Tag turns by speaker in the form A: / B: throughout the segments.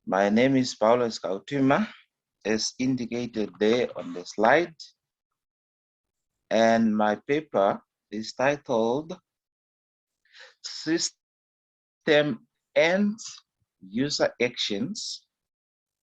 A: My name is Paulus Kautwima, as indicated there on the slide. And my paper is titled System and User Actions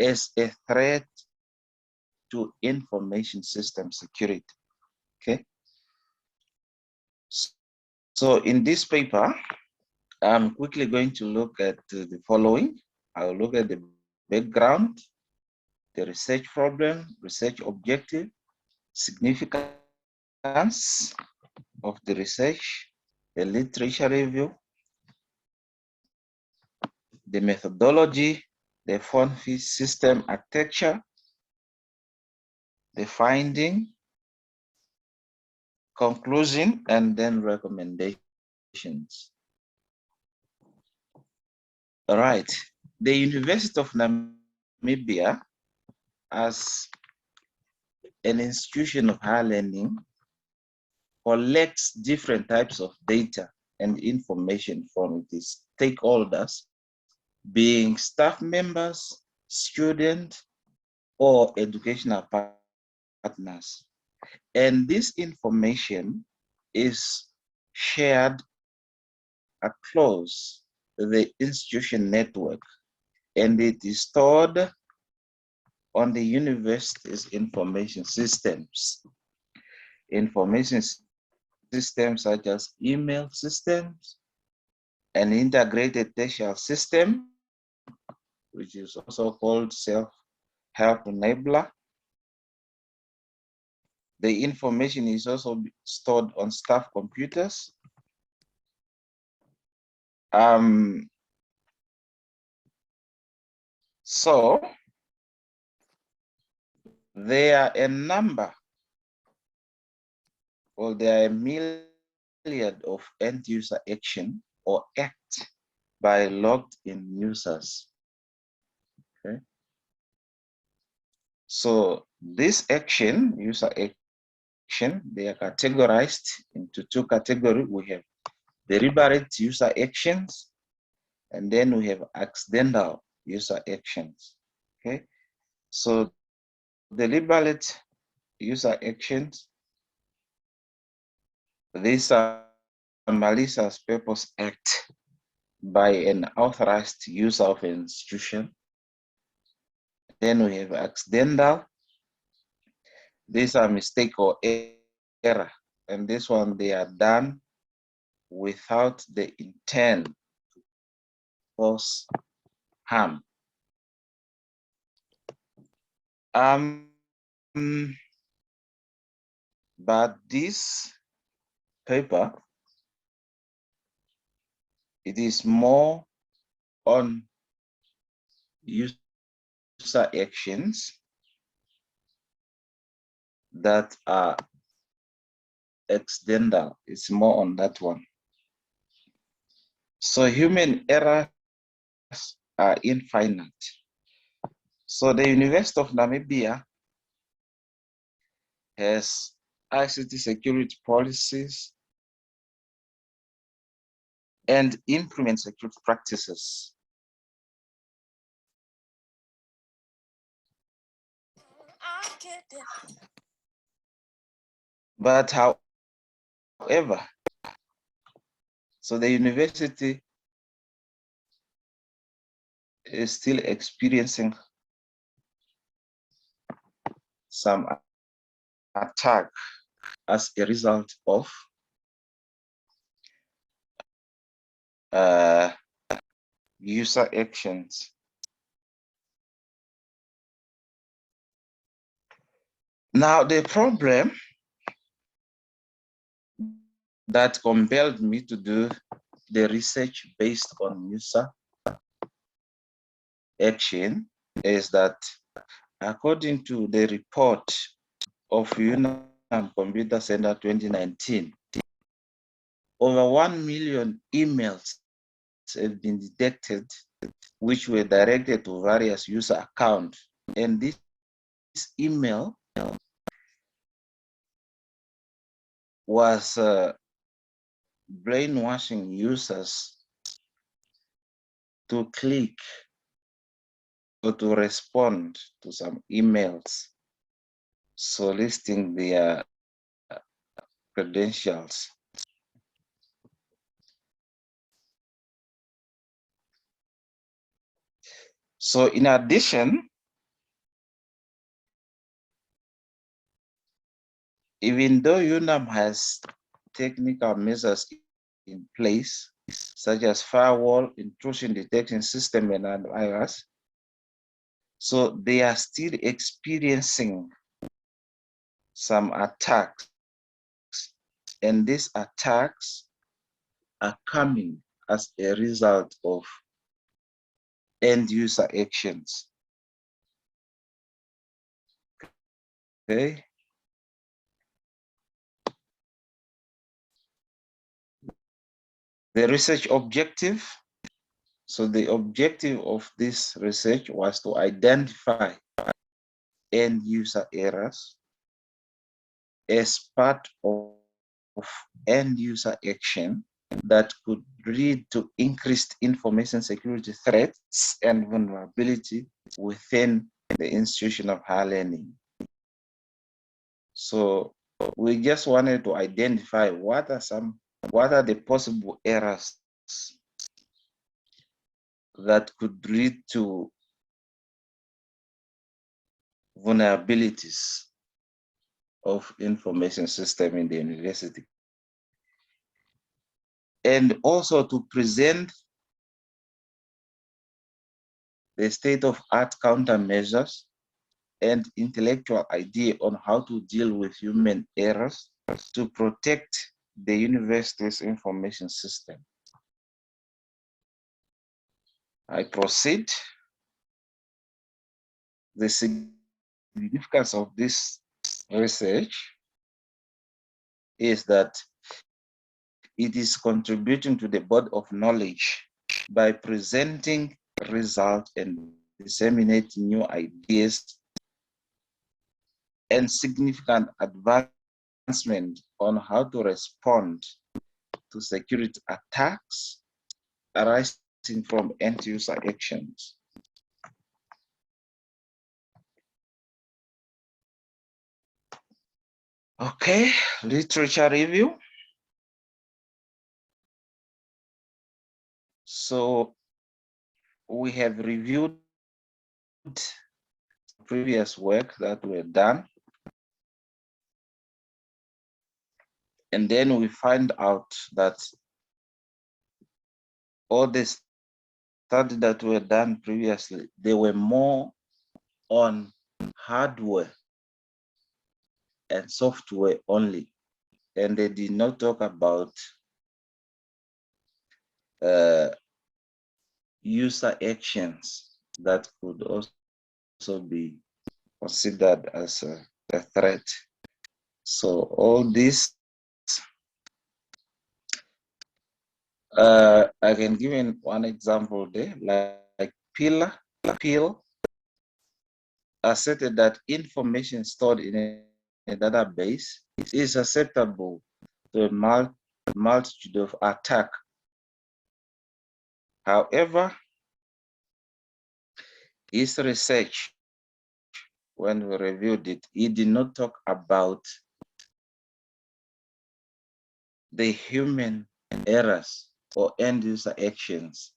A: as a Threat to Information System Security. Okay. So in this paper, I'm quickly going to look at the following. I'll look at the background, the research problem, research objective, significance of the research, the literature review, the methodology, the phone fee system architecture, the finding, conclusion, and then recommendations. All right. The University of Namibia, as an institution of higher learning, collects different types of data and information from its stakeholders, being staff members, students, or educational partners. And this information is shared across the institution network, and it is stored on the university's information systems. Information systems such as email systems, an integrated tertiary system, which is also called self-help enabler. The information is also stored on staff computers. So there are a number, or there are a myriad of end user action or act by logged in users. Okay. So this action, user action, they are categorized into two categories. We have deliberate user actions, and then we have accidental user actions. Okay. So deliberate user actions, these are malicious purpose act by an authorized user of an institution. Then we have accidental. These are mistake or error, and this one they are done without the intent to cause harm. But this paper, it is more on user actions that are accidental. It's more on that one. So human errors are infinite. So the University of Namibia has ICT security policies and implement security practices. But however, so the university is still experiencing some attack as a result of user actions. Now, the problem that compelled me to do the research based on user action is that, according to the report of UNAM Computer Center 2019, over 1 million emails have been detected which were directed to various user accounts. And this email was brainwashing users to click to respond to some emails soliciting their credentials. So in addition, even though UNAM has technical measures in place, such as firewall, intrusion detection system, and antivirus, so they are still experiencing some attacks. And these attacks are coming as a result of end user actions. Okay. The research objective. So the objective of this research was to identify end user errors as part of end user action that could lead to increased information security threats and vulnerability within the institution of higher learning. So we just wanted to identify what are the possible errors that could lead to vulnerabilities of information system in the university, and also to present the state-of-art countermeasures and intellectual idea on how to deal with human errors to protect the university's information system. I proceed. The significance of this research is that it is contributing to the body of knowledge by presenting results and disseminating new ideas and significant advancement on how to respond to security attacks arising from end user actions. Okay, literature review. So we have reviewed previous work that were done, and then we find out that all the studies that were done previously, they were more on hardware and software only, and they did not talk about user actions that could also be considered as a threat. So all this, I can give you one example there, like Peel asserted that information stored in a database is susceptible to a multitude of attacks. However, his research, when we reviewed it, he did not talk about the human errors or end user actions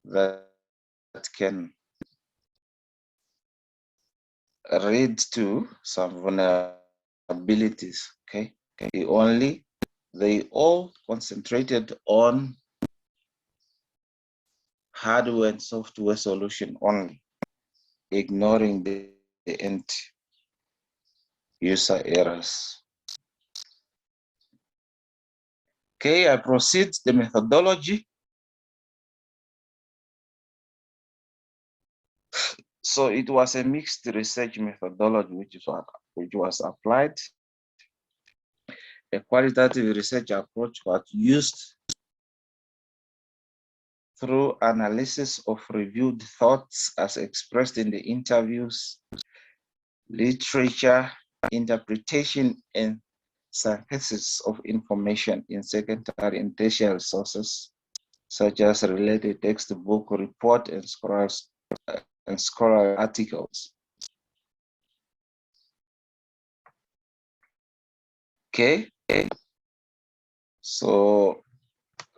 A: that can lead to some vulnerabilities. Okay, they all concentrated on hardware and software solution only, ignoring the end user errors. Okay, I proceed the methodology. So it was a mixed research methodology which was applied. A qualitative research approach was used through analysis of reviewed thoughts as expressed in the interviews, literature, interpretation, and synthesis of information in secondary and tertiary sources, such as related textbook, report, and scrolls and scholarly articles. Okay, so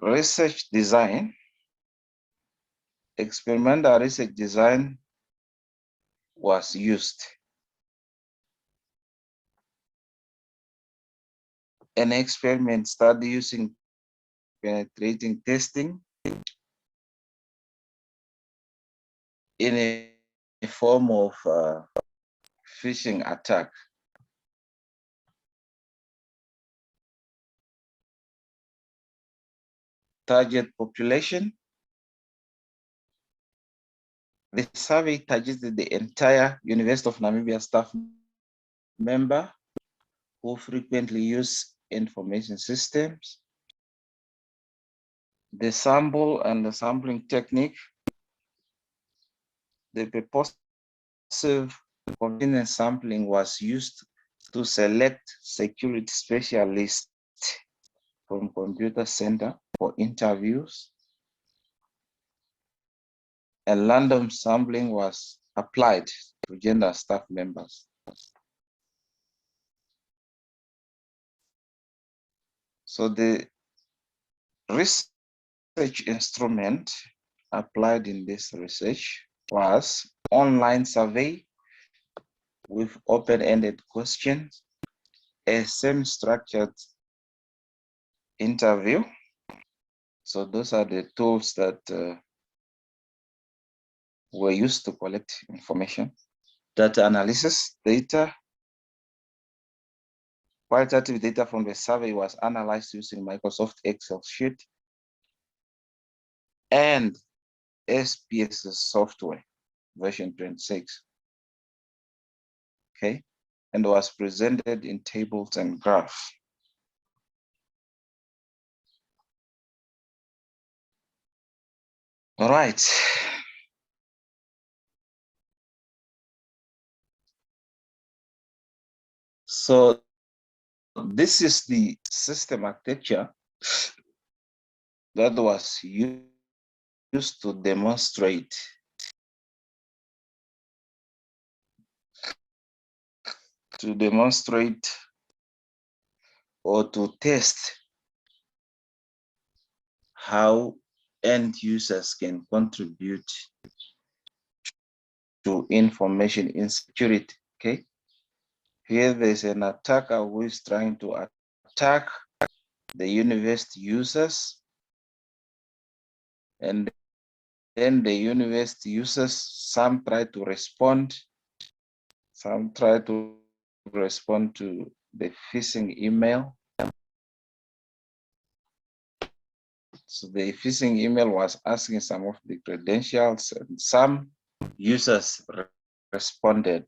A: research design, experimental research design was used. An experiment study using penetrating testing in a form of phishing attack. Target population. The survey targeted the entire University of Namibia staff member who frequently use information systems. The sample and the sampling technique. The purposive continuous sampling was used to select security specialists from computer center for interviews. And random sampling was applied to gender staff members. So the research instrument applied in this research was online survey with open-ended questions, a semi-structured interview. So those are the tools that were used to collect information. Data analysis, data. Qualitative data from the survey was analyzed using Microsoft Excel sheet and SPSS software, version 26. Okay, and was presented in tables and graphs. All right. So this is the system architecture that was used to demonstrate or to test how end users can contribute to information insecurity. Okay, here there's an attacker who is trying to attack the university users, and then the university users, some try to respond to the phishing email. So the phishing email was asking some of the credentials, and some users responded,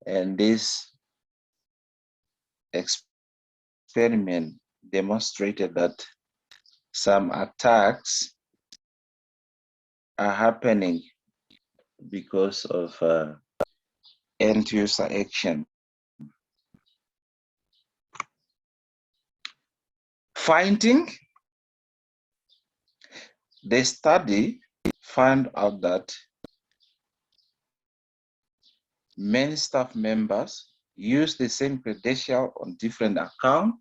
A: and this experiment demonstrated that some attacks are happening because of end user action. Finding, the study found out that many staff members use the same credential on different accounts.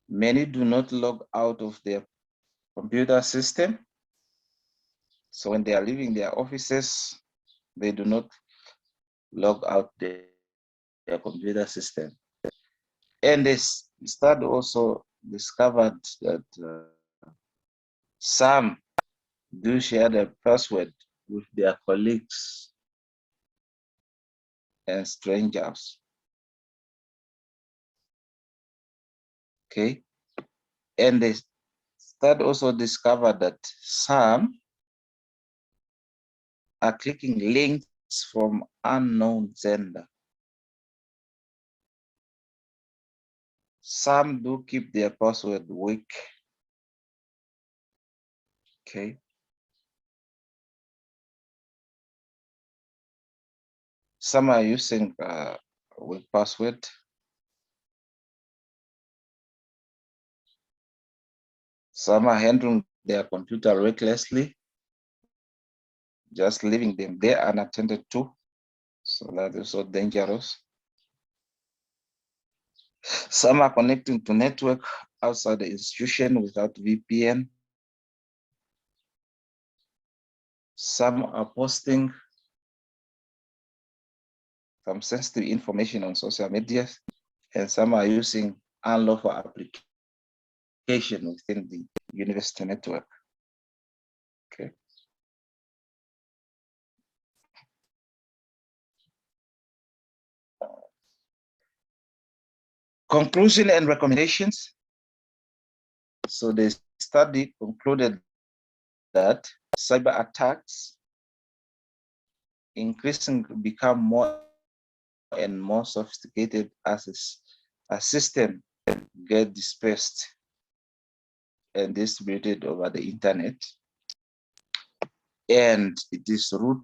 A: Many do not log out of their computer system. So when they are leaving their offices, they do not log out their computer system. And this study also discovered that some do share their password with their colleagues and strangers. Okay. And the study also discovered that some are clicking links from unknown sender. Some do keep their password weak. Okay. Some are using weak password. Some are handling their computer recklessly. just leaving them there unattended to. So that is so dangerous. Some are connecting to network outside the institution without VPN. Some are posting some sensitive information on social media, and some are using unlawful application within the university network. Okay. Conclusion and recommendations. So the study concluded that cyber attacks increasingly become more and more sophisticated as a system get dispersed and distributed over the internet, and it is root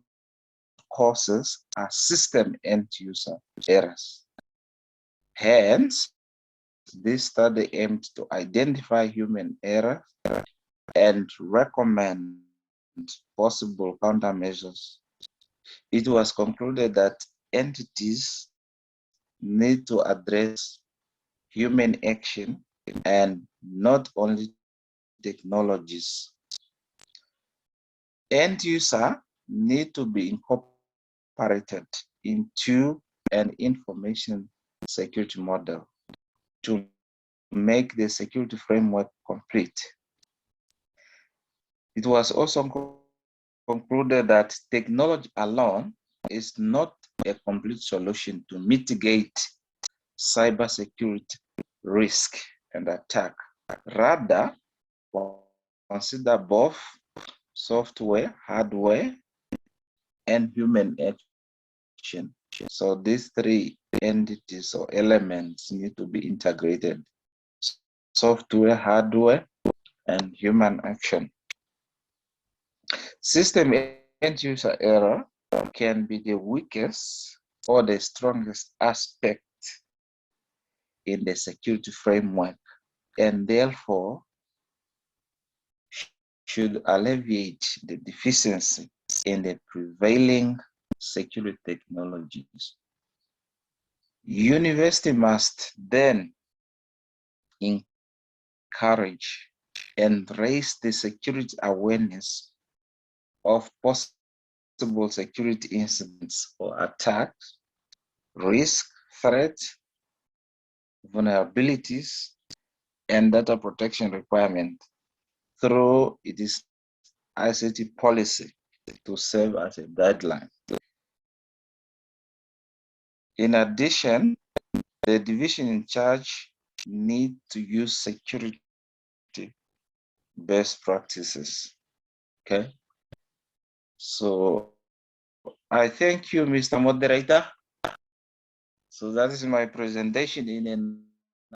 A: causes are system end user errors. Hence, this study aimed to identify human error and recommend possible countermeasures. It was concluded that entities need to address human action and not only technologies. End user need to be incorporated into an information security model to make the security framework complete. It was also concluded that technology alone is not a complete solution to mitigate cybersecurity risk and attack. Rather, consider both software, hardware, and human action. So these three entities or elements need to be integrated: software, hardware, and human action. System end user error can be the weakest or the strongest aspect in the security framework, and therefore should alleviate the deficiency in the prevailing security technologies. University must then encourage and raise the security awareness of possible security incidents or attacks, risk, threats, vulnerabilities, and data protection requirements through its ICT policy to serve as a guideline. In addition, the division in charge need to use security best practices. Okay. So I thank you, Mr. Moderator. So that is my presentation in a